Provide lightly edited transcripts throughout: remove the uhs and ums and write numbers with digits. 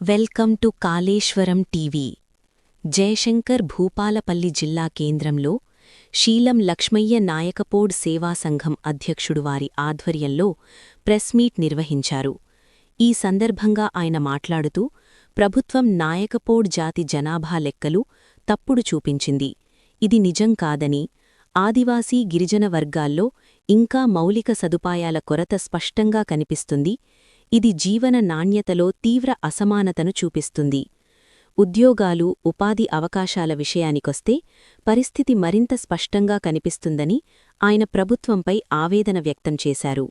Welcome to Kaleshwaram TV. Jayashankar Bhupalpally జిల్లా కేంద్రంలో శీలం లక్ష్మయ్య నాయకపోడ్ సేవా సంఘం అధ్యక్షుడు వారి ఆధ్వర్యంలో ప్రెస్ మీట్ నిర్వహించారు. ఈ సందర్భంగా ఆయన మాట్లాడుతూ ప్రభుత్వం నాయకపోడ్ జాతి జనాభా లెక్కలు తప్పుడు చూపించింది. ఇది నిజం కాదని, ఆదివాసీ గిరిజన వర్గాల్లో ఇంకా మౌలిక సదుపాయాల కొరత స్పష్టంగా కనిపిస్తుంది. ఇది జీవన నాణ్యతలో తీవ్ర అసమానతను చూపిస్తుంది. ఉద్యోగాలు, ఉపాధి అవకాశాల విషయానికొస్తే పరిస్థితి మరింత స్పష్టంగా కనిపిస్తుందని ఆయన ప్రభుత్వంపై ఆవేదన వ్యక్తం చేశారు.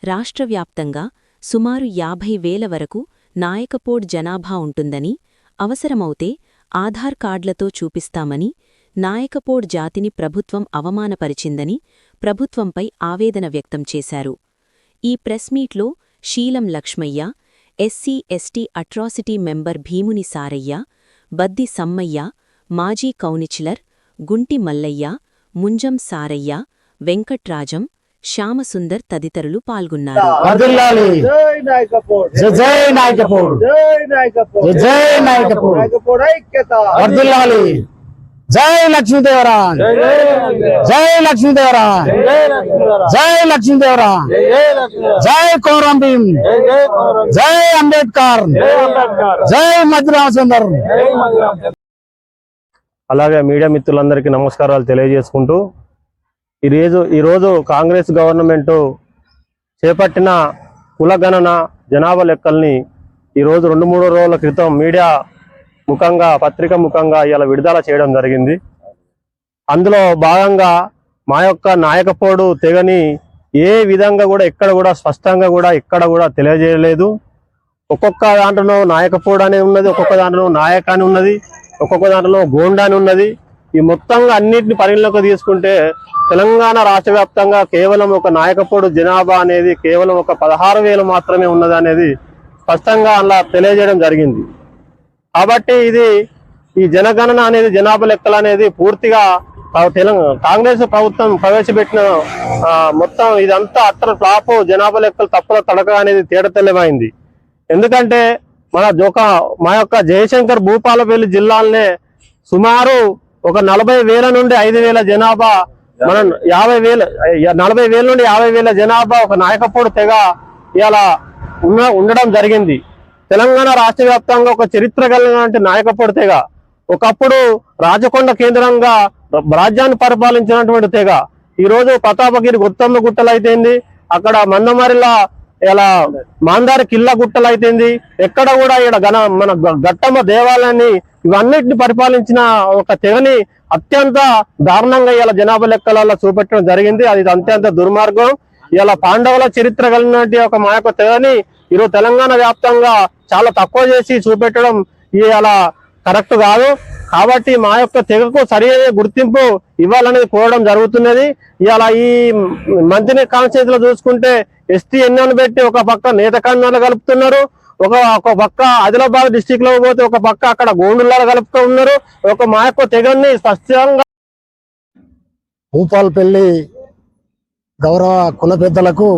రాష్ట్రవ్యాప్తంగా సుమారు 50,000 వరకు నాయకపోడ్ జనాభా ఉంటుందని, అవసరమవుతే ఆధార్ కార్డులతో చూపిస్తామని, నాయకపోడ్ జాతిని ప్రభుత్వం అవమానపరిచిందని ప్రభుత్వంపై ఆవేదన వ్యక్తం చేశారు. ఈ ప్రెస్ మీట్లో Seelam Lakshmaiah, SC ST atrocity member Bheemuni Saraiah, Baddi Sammaiah, మాజీ కౌన్సిలర్ గుంటి మల్లయ్య, ముంజం సారయ్య, వెంకట్రాజం, శ్యామసుందర్ తదితరులు పాల్గొన్నారు. జై లక్ష్మీదేవరా, జై లక్ష్మీదేవరా, జై లక్ష్మీదేవరా, జై కోరం భీమ్, జై అంబేద్కర్, జై మధురామసుందర్. అలాగే మీడియా మిత్రులందరికీ నమస్కారాలు తెలియజేసుకుంటూ ఈరోజు కాంగ్రెస్ గవర్నమెంట్ చేపట్టిన కులగణన జనాభా లెక్కల్ని ఈరోజు 2-3 రోజుల క్రితం మీడియా ముఖంగా, పత్రిక ముఖంగా ఇలా విడుదల చేయడం జరిగింది. అందులో భాగంగా మా యొక్క నాయకపోడు తెగని ఏ విధంగా కూడా ఎక్కడ కూడా స్పష్టంగా కూడా ఎక్కడ కూడా తెలియజేయలేదు. ఒక్కొక్క దాంట్లో నాయకపోడు అనేది ఉన్నది, ఒక్కొక్క దాంట్లో నాయక అని ఉన్నది, ఒక్కొక్క దాంట్లో గోండా అని ఉన్నది. ఈ మొత్తంగా అన్నింటిని పరిగణలోకి తీసుకుంటే తెలంగాణ రాష్ట్ర వ్యాప్తంగా కేవలం ఒక నాయకపోడు జనాభా అనేది కేవలం ఒక 16,000 మాత్రమే ఉన్నది అనేది స్పష్టంగా అలా తెలియజేయడం జరిగింది. కాబట్టి ఈ జనగణన అనేది, జనాభా లెక్కలు అనేది పూర్తిగా కాంగ్రెస్ ప్రభుత్వం ప్రవేశపెట్టిన మొత్తం ఇదంతా అట్టర్ ఫ్లాప్, జనాభా లెక్కలు తప్పుల తడక అనేది తేడతెల్లమైంది. ఎందుకంటే మా యొక్క జయశంకర్ భూపాలపల్లి జిల్లాలనే సుమారు ఒక 40,000 నుండి 5,000 జనాభా, మనం 40,000 నుండి 50,000 జనాభా ఒక నాయకపోడు తెగ ఇలా ఉండడం జరిగింది. తెలంగాణ రాష్ట్ర వ్యాప్తంగా ఒక చరిత్ర కలిగినటువంటి నాయకపోడు తెగ. ఒకప్పుడు రాజకొండ కేంద్రంగా రాజ్యాన్ని పరిపాలించినటువంటి తెగ ఈరోజు ప్రతాపగిరి గొత్తమ్మ గుట్టలు అయితేంది, అక్కడ మందమరిలా ఇలా మాందారి కిల్లా గుట్టలు అయితేంది, ఎక్కడ కూడా ఇక్కడ మన గట్టమ్మ దేవాలయాన్ని ఇవన్నిటిని పరిపాలించిన ఒక తెగని అత్యంత దారుణంగా ఇలా జనాభా లెక్కలలో చూపెట్టడం జరిగింది. అది అత్యంత దుర్మార్గం. ఇలా పాండవుల చరిత్ర కలిగినటువంటి ఒక మా యొక్క తెగని ఈరోజు తెలంగాణ వ్యాప్తంగా చాలా తక్కువ చేసి చూపెట్టడం ఇలా కరెక్ట్ కాదు. కాబట్టి మా యొక్క తెగకు సరైన గుర్తింపు ఇవ్వాలనేది కోరడం జరుగుతున్నది. ఇలా ఈ మంత్రి కాన్స్టిట్యూన్సీలో చూసుకుంటే ఎస్టీ ఎన్నోను పెట్టి ఒక పక్క నేత కన్యాలు కలుపుతున్నారు, ఒక పక్క ఆదిలాబాద్ డిస్టిక్ లో పోతే ఒక పక్క అక్కడ గోండుల్లాలు కలుపుతూ ఉన్నారు. ఒక మా యొక్క తెగని స్పష్టంగా భూపాలపల్లి గౌరవ కుల పెద్దలకు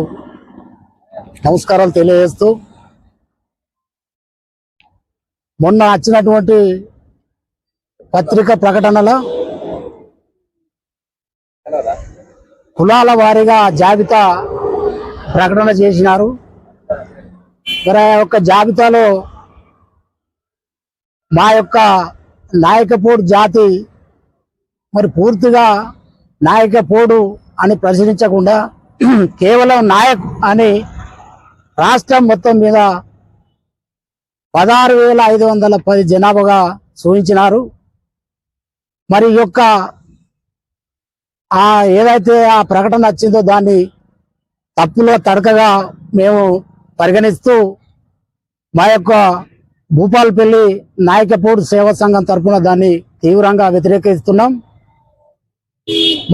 నమస్కారాలు తెలియజేస్తూ, మొన్న వచ్చినటువంటి పత్రిక ప్రకటనలో కులాల వారీగా జాబితా ప్రకటన చేసినారు. మరి ఆ యొక్క జాబితాలో మా యొక్క నాయకపోడు జాతి మరి పూర్తిగా నాయకపోడు అని పరిశీలించకుండా కేవలం నాయక్ అని రాష్ట్రం మొత్తం మీద 16,510 జనాభాగా సూచించినారు. మరి యొక్క ఏదైతే ఆ ప్రకటన వచ్చిందో దాన్ని తప్పులో తడకగా మేము పరిగణిస్తూ మా యొక్క భూపాలపల్లి నాయకపోడు సేవా సంఘం తరఫున దాన్ని తీవ్రంగా వ్యతిరేకిస్తున్నాం.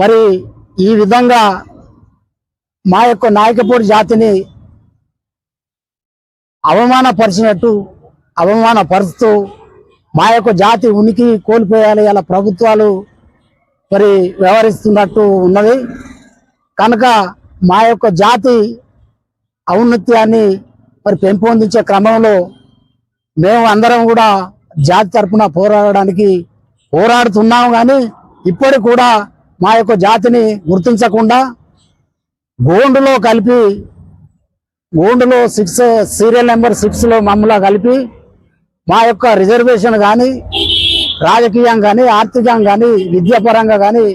మరి ఈ విధంగా మా యొక్క నాయకపోడి జాతిని అవమానపరుస్తూ మా యొక్క జాతి ఉనికి కోల్పోయాలి అలా ప్రభుత్వాలు మరి వ్యవహరిస్తున్నట్టు ఉన్నది. కనుక మా యొక్క జాతి ఔన్నత్యాన్ని మరి పెంపొందించే క్రమంలో మేము అందరం కూడా జాతి తరపున పోరాడుతున్నాము. కానీ ఇప్పటికి కూడా మా యొక్క జాతిని గుర్తించకుండా గోండులో 6 సీరియల్ నెంబర్ 6లో మమ్మల్ని కలిపి మా యొక్క రిజర్వేషన్ కానీ రాజకీయంగా కానీ ఆర్థికంగా కానీ విద్యాపరంగా కానీ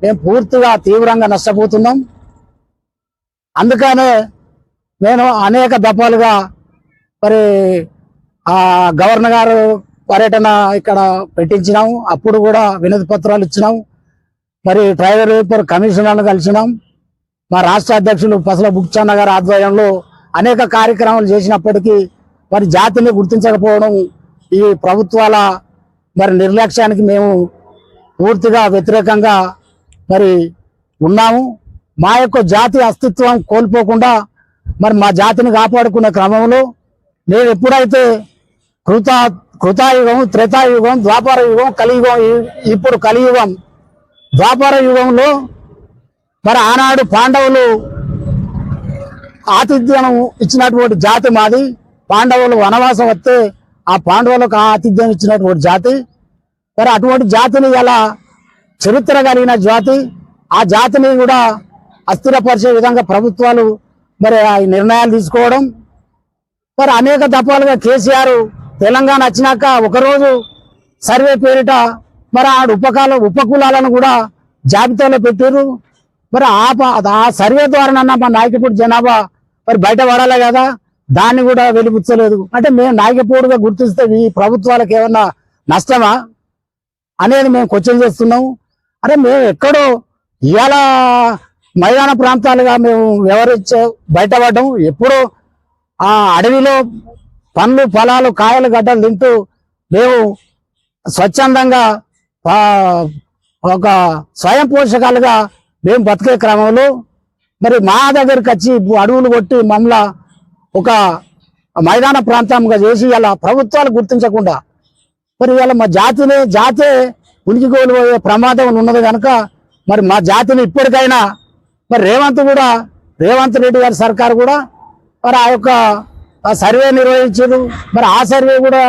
మేము పూర్తిగా తీవ్రంగా నష్టపోతున్నాం. అందుకనే నేను అనేక దఫాలుగా మరి గవర్నర్ గారు పర్యటన ఇక్కడ పెట్టించినాం. అప్పుడు కూడా వినతి పత్రాలు ఇచ్చినాం. మరి ట్రైబల్ వెల్ఫేర్ కమిషనర్ను కలిసినాం. మా రాష్ట్ర అధ్యక్షులు పసల బుక్చన్న గారి ఆధ్వర్యంలో అనేక కార్యక్రమాలు చేసినప్పటికీ మరి జాతిని గుర్తించకపోవడం ఈ ప్రభుత్వాల మరి నిర్లక్ష్యానికి మేము పూర్తిగా వ్యతిరేకంగా మరి ఉన్నాము. మా యొక్క జాతి అస్తిత్వం కోల్పోకుండా మరి మా జాతిని కాపాడుకునే క్రమంలో మేము ఎప్పుడైతే కృతాయుగం, త్రేతాయుగం, ద్వాపర యుగం, కలియుగం, ఇప్పుడు కలియుగం, ద్వాపర యుగంలో మరి ఆనాడు పాండవులు ఆతిథ్యం ఇచ్చినటువంటి జాతి మాది. పాండవులు వనవాసం వస్తే ఆ పాండవులకు ఆతిథ్యం ఇచ్చినటువంటి జాతి. మరి అటువంటి జాతిని ఇలా చరిత్ర కలిగిన జాతి, ఆ జాతిని కూడా అస్థిరపరిచే విధంగా ప్రభుత్వాలు మరి ఆ నిర్ణయాలు తీసుకోవడం. మరి అనేక దఫాలుగా కేసీఆర్ తెలంగాణ వచ్చినాక ఒకరోజు సర్వే పేరిట మరి ఆ ఉపకులాలను కూడా జాబితాలో పెట్టారు. మరి ఆ సర్వే ద్వారానన్నా మా నాయకపోడు జనాభా మరి బయట పడాలి కదా, దాన్ని కూడా వెలిపుచ్చలేదు. అంటే మేము నాయకపోడుగా గుర్తిస్తే ఈ ప్రభుత్వాలకు ఏమన్నా నష్టమా అనేది మేము క్వశ్చన్ చేస్తున్నాము. అంటే మేము ఎక్కడో ఇవాళ మైదాన ప్రాంతాలుగా మేము బయటపడ్డాము. ఎప్పుడో ఆ అడవిలో పండ్లు, ఫలాలు, కాయలు, గడ్డలు తింటూ మేము స్వచ్ఛందంగా ఒక స్వయం పోషకాలుగా మేము బతికే క్రమంలో మరి మా దగ్గరికి వచ్చి అడవులు కొట్టి మమ్మల్ని ఒక మైదాన ప్రాంతంగా చేసి ఇలా ప్రభుత్వాలు గుర్తించకుండా మరి ఇవాళ మా జాతే ఉనికి కోల్పోయే ప్రమాదం ఉన్నది కనుక మరి మా జాతిని ఇప్పటికైనా మరి రేవంత్ రెడ్డి గారి సర్కారు కూడా మరి ఆ యొక్క సర్వే నిర్వహించారు. మరి ఆ సర్వే కూడా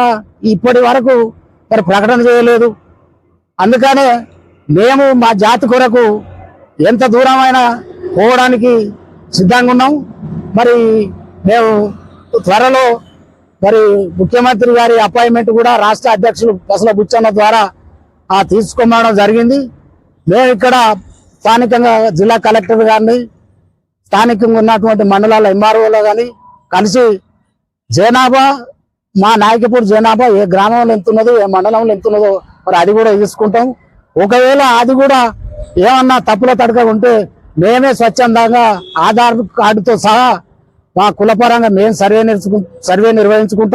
ఇప్పటి వరకు మరి ప్రకటన చేయలేదు. అందుకనే మేము మా జాతి కొరకు ఎంత దూరమైనా పోవడానికి సిద్ధంగా ఉన్నాం. మరి మేము త్వరలో మరి ముఖ్యమంత్రి గారి అపాయింట్మెంట్ కూడా రాష్ట్ర అధ్యక్షులు పసల బుచ్చన్న ద్వారా తీసుకోవడం జరిగింది. మేము ఇక్కడ స్థానికంగా జిల్లా కలెక్టర్ గారిని, స్థానికంగా ఉన్నటువంటి మండలాల ఎంఆర్ఓలో కానీ కలిసి జనాభా, మా నాయకపోడు జనాభా ఏ గ్రామంలో ఎంత ఉన్నదో, ఏ మండలంలో ఎంత ఉన్నదో మరి అది కూడా తీసుకుంటాం. ఒకవేళ అది కూడా ఏమన్నా తప్పుల తడక ఉంటే మేమే స్వచ్ఛందంగా ఆధార్ కార్డుతో సహా మా కులపరంగా మేము సర్వే నిర్వహించుకుంటాం.